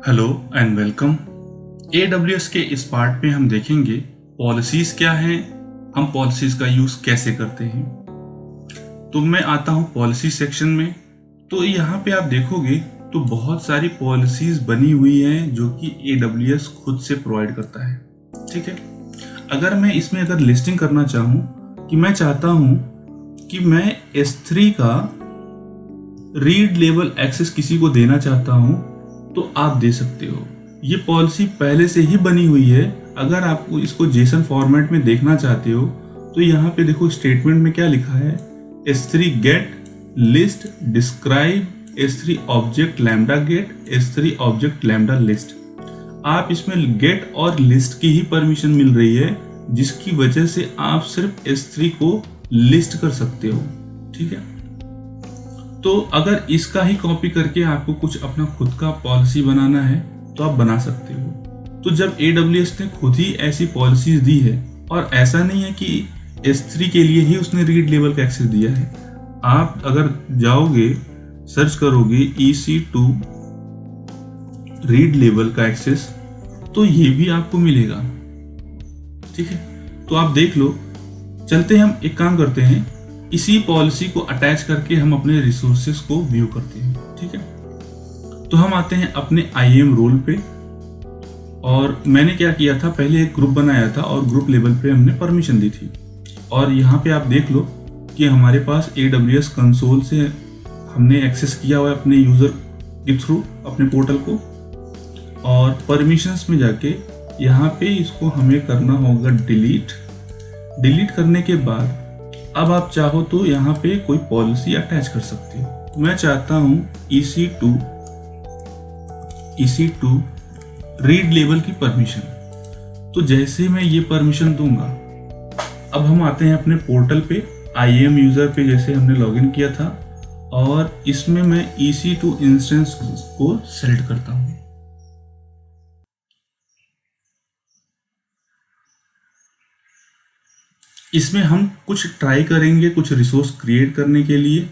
Hello and welcome. AWS के इस part में हम देखेंगे पॉलिसीज क्या हैं, हम पॉलिसीज का यूज़ कैसे करते हैं। तो मैं आता हूँ पॉलिसी सेक्शन में। तो यहाँ पे आप देखोगे तो बहुत सारी पॉलिसीज बनी हुई हैं जो कि AWS खुद से प्रोवाइड करता है। ठीक है, अगर मैं इसमें अगर लिस्टिंग करना चाहूँ कि मैं चाहता हूँ कि मैं S3 का रीड लेवल एक्सेस किसी को देना चाहता हूँ तो आप दे सकते हो। ये पॉलिसी पहले से ही बनी हुई है। अगर आपको इसको जेसन फॉर्मेट में देखना चाहते हो तो यहाँ पे देखो स्टेटमेंट में क्या लिखा है, S3 get list describe S3 object lambda get S3 object lambda list. आप इसमें गेट और लिस्ट की ही परमिशन मिल रही है, जिसकी वजह से आप सिर्फ S3 को लिस्ट कर सकते हो। ठीक है, तो अगर इसका ही कॉपी करके आपको कुछ अपना खुद का पॉलिसी बनाना है तो आप बना सकते हो। तो जब AWS ने खुद ही ऐसी पॉलिसीज दी है, और ऐसा नहीं है कि S3 के लिए ही उसने रीड लेवल का एक्सेस दिया है। आप अगर जाओगे सर्च करोगे EC2 रीड लेवल का एक्सेस तो ये भी आपको मिलेगा। ठीक है, तो आप देख लो। चलते हैं, हम एक काम करते हैं, इसी पॉलिसी को अटैच करके हम अपने रिसोर्सेज को व्यू करते हैं। ठीक है, तो हम आते हैं अपने IAM रोल पे, और मैंने क्या किया था, पहले एक ग्रुप बनाया था और ग्रुप लेवल पे हमने परमिशन दी थी। और यहाँ पे आप देख लो कि हमारे पास AWS कंसोल से हमने एक्सेस किया हुआ है अपने यूजर के थ्रू अपने पोर्टल को, और परमिशंस में जाके यहाँ पे इसको हमें करना होगा डिलीट करने के बाद अब आप चाहो तो यहाँ पे कोई पॉलिसी अटैच कर सकते हो। मैं चाहता हूँ EC2 रीड लेवल की परमिशन। तो जैसे मैं ये परमिशन दूंगा, अब हम आते हैं अपने पोर्टल पे, IAM यूजर पे जैसे हमने लॉगिन किया था, और इसमें मैं EC2 इंस्टेंस को सेलेक्ट करता हूँ। इसमें हम कुछ ट्राई करेंगे कुछ रिसोर्स क्रिएट करने के लिए।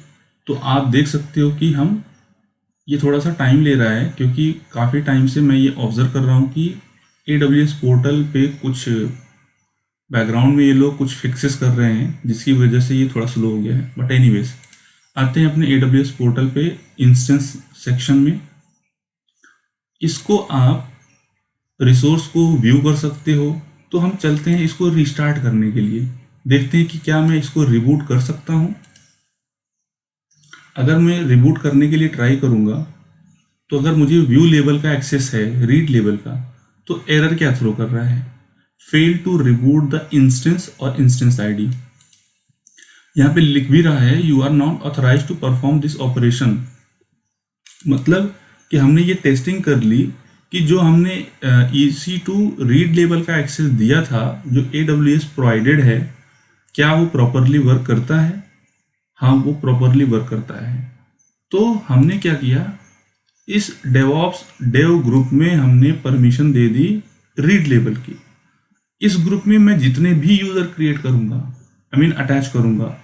तो आप देख सकते हो कि हम ये थोड़ा सा टाइम ले रहा है, क्योंकि काफ़ी टाइम से मैं ये ऑब्जर्व कर रहा हूँ कि AWS पोर्टल पे कुछ बैकग्राउंड में ये लोग कुछ फिक्सेस कर रहे हैं, जिसकी वजह से ये थोड़ा स्लो हो गया है। बट एनीवेज, आते हैं अपने AWS पोर्टल पे इंस्टेंस सेक्शन में। इसको आप रिसोर्स को व्यू कर सकते हो। तो हम चलते हैं इसको रिस्टार्ट करने के लिए, देखते हैं कि क्या मैं इसको रिबूट कर सकता हूँ। अगर मैं रिबूट करने के लिए ट्राई करूँगा तो अगर मुझे व्यू लेवल का एक्सेस है रीड लेवल का, तो एरर क्या थ्रो कर रहा है, fail to reboot the instance और इंस्टेंस ID। यहाँ पे लिख भी रहा है you are not authorize to perform this operation. मतलब कि हमने ये टेस्टिंग कर ली कि जो हमने EC2 रीड लेवल का एक्सेस दिया था जो AWS प्रोवाइडेड है, क्या वो प्रॉपरली वर्क करता है। हाँ, वो प्रॉपरली वर्क करता है। तो हमने क्या किया, इस डेवऑप्स डेव ग्रुप में हमने परमिशन दे दी रीड लेवल की। इस ग्रुप में मैं जितने भी यूज़र क्रिएट करूँगा, अटैच करूँगा,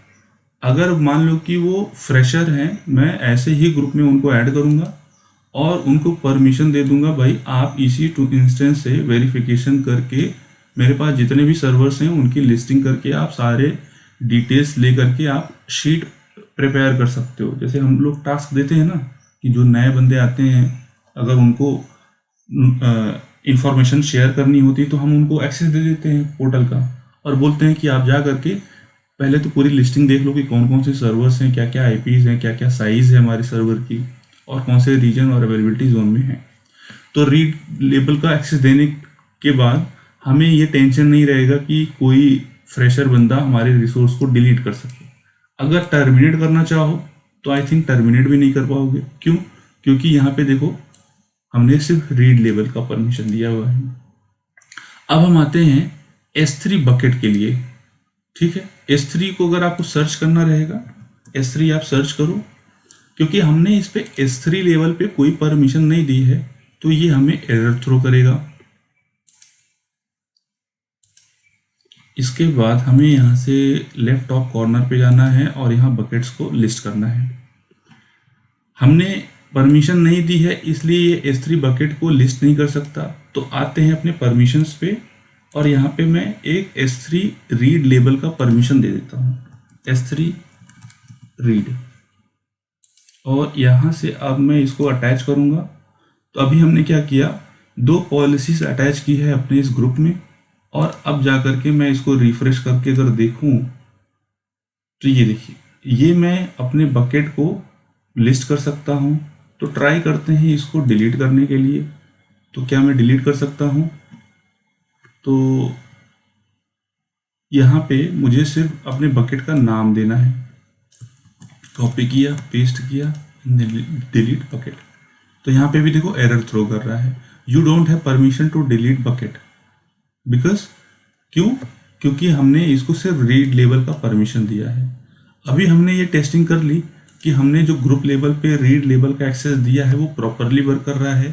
अगर मान लो कि वो फ्रेशर हैं, मैं ऐसे ही ग्रुप में उनको ऐड करूँगा और उनको परमिशन दे दूंगा, भाई आप EC2 इंस्टेंस से वेरिफिकेशन करके मेरे पास जितने भी सर्वर्स हैं उनकी लिस्टिंग करके आप सारे डिटेल्स ले करके आप शीट प्रिपेयर कर सकते हो। जैसे हम लोग टास्क देते हैं ना कि जो नए बंदे आते हैं, अगर उनको इंफॉर्मेशन शेयर करनी होती है तो हम उनको एक्सेस दे देते हैं पोर्टल का, और बोलते हैं कि आप जा करके पहले तो पूरी लिस्टिंग देख लो कि कौन कौन से सर्वर्स हैं, क्या क्या IPs हैं, क्या क्या साइज़ है हमारे सर्वर की, और कौन से रीजन और अवेलेबिलिटी जोन में है। तो रीड लेवल का एक्सेस देने के बाद हमें ये टेंशन नहीं रहेगा कि कोई फ्रेशर बंदा हमारे रिसोर्स को डिलीट कर सके। अगर टर्मिनेट करना चाहो तो आई थिंक टर्मिनेट भी नहीं कर पाओगे। क्यों? क्योंकि यहाँ पे देखो हमने सिर्फ रीड लेवल का परमिशन दिया हुआ है। अब हम आते हैं S3 बकेट के लिए। ठीक है, S3 को अगर आपको सर्च करना रहेगा, S3 आप सर्च करो, क्योंकि हमने इस पे S3 लेवल पे कोई परमिशन नहीं दी है तो ये हमें एरर थ्रो करेगा। इसके बाद हमें यहाँ से लेफ्ट टॉप कॉर्नर पे जाना है और यहाँ बकेट्स को लिस्ट करना है। हमने परमिशन नहीं दी है इसलिए ये S3 बकेट को लिस्ट नहीं कर सकता। तो आते हैं अपने परमिशंस पे और यहाँ पे मैं एक S3 रीड लेबल का परमिशन दे देता हूँ, S3 रीड, और यहाँ से अब मैं इसको अटैच करूँगा। तो अभी हमने क्या किया, 2 पॉलिसीज अटैच की है अपने इस ग्रुप में, और अब जा करके मैं इसको रिफ्रेश करके अगर देखूँ तो ये देखिए, ये मैं अपने बकेट को लिस्ट कर सकता हूँ। तो ट्राई करते हैं इसको डिलीट करने के लिए। तो क्या मैं डिलीट कर सकता हूँ? तो यहाँ पे मुझे सिर्फ अपने बकेट का नाम देना है, कॉपी किया, पेस्ट किया, डिलीट बकेट। तो यहाँ पे भी देखो एरर थ्रो कर रहा है, you don't have permission to delete bucket, because क्योंकि हमने इसको सिर्फ रीड लेवल का परमिशन दिया है। अभी हमने ये टेस्टिंग कर ली कि हमने जो ग्रुप लेवल पे रीड लेवल का एक्सेस दिया है वो प्रॉपरली वर्क कर रहा है।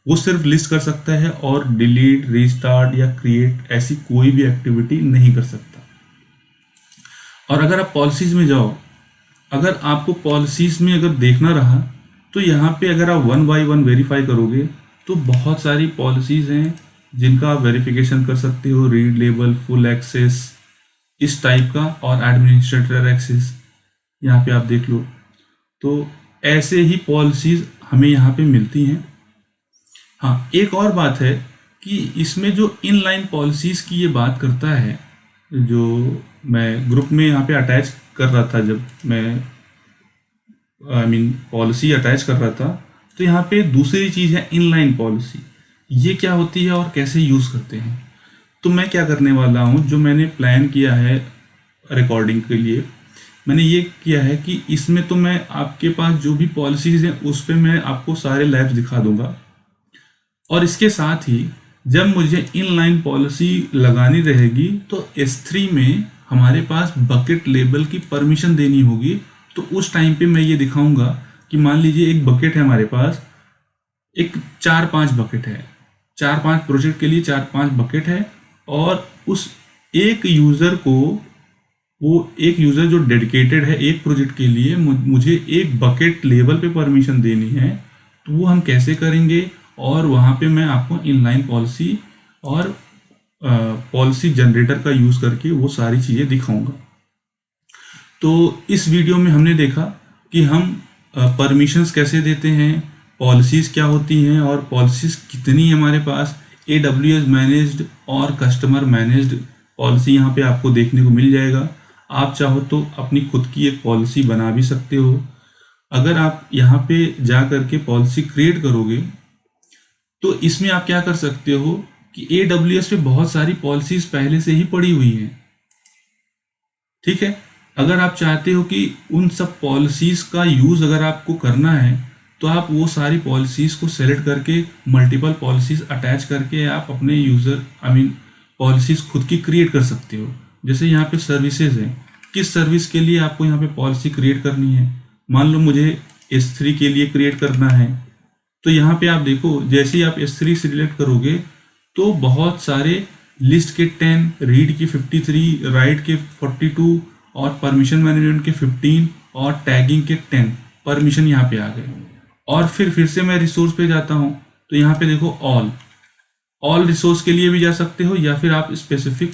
वो सिर्फ लिस्ट कर सकता है और डिलीट, रीस्टार्ट या क्रिएट ऐसी कोई भी एक्टिविटी नहीं कर सकता। और अगर आप पॉलिसीज में जाओ, अगर आपको पॉलिसीज में अगर देखना रहा तो यहाँ पे अगर आप 1 by 1 वेरीफाई करोगे तो बहुत सारी पॉलिसीज हैं जिनका आप वेरिफिकेशन कर सकते हो, रीड लेवल, फुल एक्सेस, इस टाइप का, और एडमिनिस्ट्रेटर एक्सेस यहाँ पे आप देख लो। तो ऐसे ही पॉलिसीज हमें यहाँ पे मिलती हैं। हाँ, एक और बात है कि इसमें जो इनलाइन पॉलिसीज की ये बात करता है, जो मैं ग्रुप में यहाँ पे अटैच कर रहा था, जब मैं पॉलिसी अटैच कर रहा था, तो यहाँ पे दूसरी चीज़ है इनलाइन पॉलिसी। ये क्या होती है और कैसे यूज़ करते हैं? तो मैं क्या करने वाला हूँ, जो मैंने प्लान किया है रिकॉर्डिंग के लिए, मैंने ये किया है कि इसमें तो मैं आपके पास जो भी पॉलिसीज़ हैं उस पर मैं आपको सारे लैब्स दिखा दूंगा, और इसके साथ ही जब मुझे इनलाइन पॉलिसी लगानी रहेगी तो S3 में हमारे पास बकेट लेबल की परमिशन देनी होगी। तो उस टाइम पे मैं ये दिखाऊंगा कि मान लीजिए एक बकेट है हमारे पास, एक 4-5 बकेट है, 4-5 प्रोजेक्ट के लिए 4-5 बकेट है, और उस एक यूज़र को, वो एक यूज़र जो डेडिकेटेड है एक प्रोजेक्ट के लिए, मुझे एक बकेट लेवल पे परमिशन देनी है। तो वो हम कैसे करेंगे, और वहाँ पे मैं आपको इनलाइन पॉलिसी और पॉलिसी जनरेटर का यूज़ करके वो सारी चीज़ें दिखाऊंगा। तो इस वीडियो में हमने देखा कि हम परमिशंस कैसे देते हैं, पॉलिसीज़ क्या होती हैं, और पॉलिसीज़ कितनी हमारे पास, AWS मैनेज्ड और कस्टमर मैनेज्ड पॉलिसी यहाँ पे आपको देखने को मिल जाएगा। आप चाहो तो अपनी खुद की एक पॉलिसी बना भी सकते हो। अगर आप यहाँ पे जा करके पॉलिसी क्रिएट करोगे तो इसमें आप क्या कर सकते हो कि AWS पे बहुत सारी पॉलिसीज पहले से ही पड़ी हुई हैं, ठीक है। अगर आप चाहते हो कि उन सब पॉलिसीज का यूज़ अगर आपको करना है तो आप वो सारी पॉलिसीज को सेलेक्ट करके मल्टीपल पॉलिसीज अटैच करके आप अपने पॉलिसीज खुद की क्रिएट कर सकते हो। जैसे यहाँ पे सर्विसेज है, किस सर्विस के लिए आपको यहाँ पे पॉलिसी क्रिएट करनी है, मान लो मुझे S3 के लिए क्रिएट करना है, तो यहाँ पे आप देखो जैसे ही आप S3 सिलेक्ट करोगे तो बहुत सारे लिस्ट के 10, रीड के 53, राइट के 42 और परमिशन मैनेजमेंट के 15 और टैगिंग के 10 परमिशन यहाँ पे आ गए। और फिर से मैं रिसोर्स पे जाता हूँ तो यहाँ पे देखो ऑल रिसोर्स के लिए भी जा सकते हो, या फिर आप स्पेसिफिक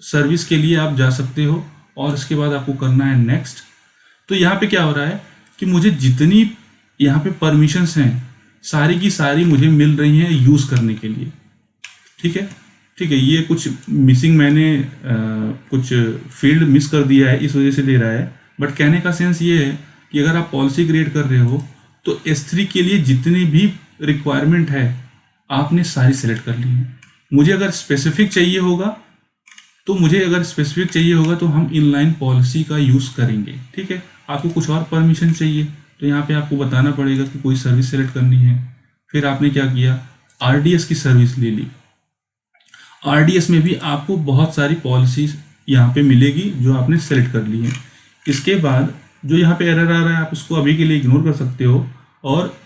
सर्विस के लिए आप जा सकते हो, और इसके बाद आपको करना है नेक्स्ट। तो यहाँ पे क्या हो रहा है कि मुझे जितनी यहाँ पे परमिशंस हैं सारी की सारी मुझे मिल रही हैं यूज़ करने के लिए, ठीक है। ये कुछ मिसिंग, मैंने कुछ फील्ड मिस कर दिया है, इस वजह से दे रहा है। बट कहने का सेंस ये है कि अगर आप पॉलिसी क्रिएट कर रहे हो तो S3 के लिए जितनी भी रिक्वायरमेंट है आपने सारी सेलेक्ट कर ली है। मुझे अगर स्पेसिफिक चाहिए होगा तो हम इनलाइन पॉलिसी का यूज़ करेंगे, ठीक है। आपको कुछ और परमिशन चाहिए तो यहाँ पे आपको बताना पड़ेगा कि कोई सर्विस सेलेक्ट करनी है। फिर आपने क्या किया, RDS की सर्विस ले ली। RDS में भी आपको बहुत सारी पॉलिसीज यहाँ पे मिलेगी जो आपने सेलेक्ट कर ली है। इसके बाद जो यहाँ पे एरर आ रहा है आप उसको अभी के लिए इग्नोर कर सकते हो, और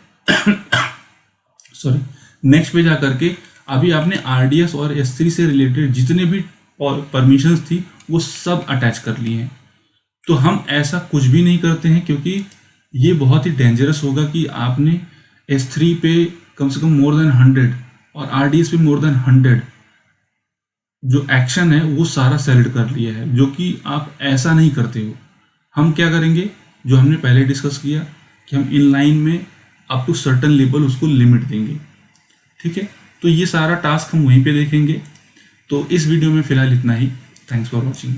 नेक्स्ट पे जा करके अभी आपने RDS और S3 से रिलेटेड जितने भी परमिशंस थी वो सब अटैच कर लिए हैं। तो हम ऐसा कुछ भी नहीं करते हैं, क्योंकि ये बहुत ही डेंजरस होगा कि आपने S3 पे कम से कम मोर देन 100 और RDS पे मोर देन 100 जो एक्शन है वो सारा सेलेक्ट कर लिया है, जो कि आप ऐसा नहीं करते हो। हम क्या करेंगे, जो हमने पहले डिस्कस किया कि हम इनलाइन में अप टू सर्टन लेवल उसको लिमिट देंगे। ठीक है, तो ये सारा टास्क हम वहीं पे देखेंगे। तो इस वीडियो में फिलहाल इतना ही। Thanks for watching.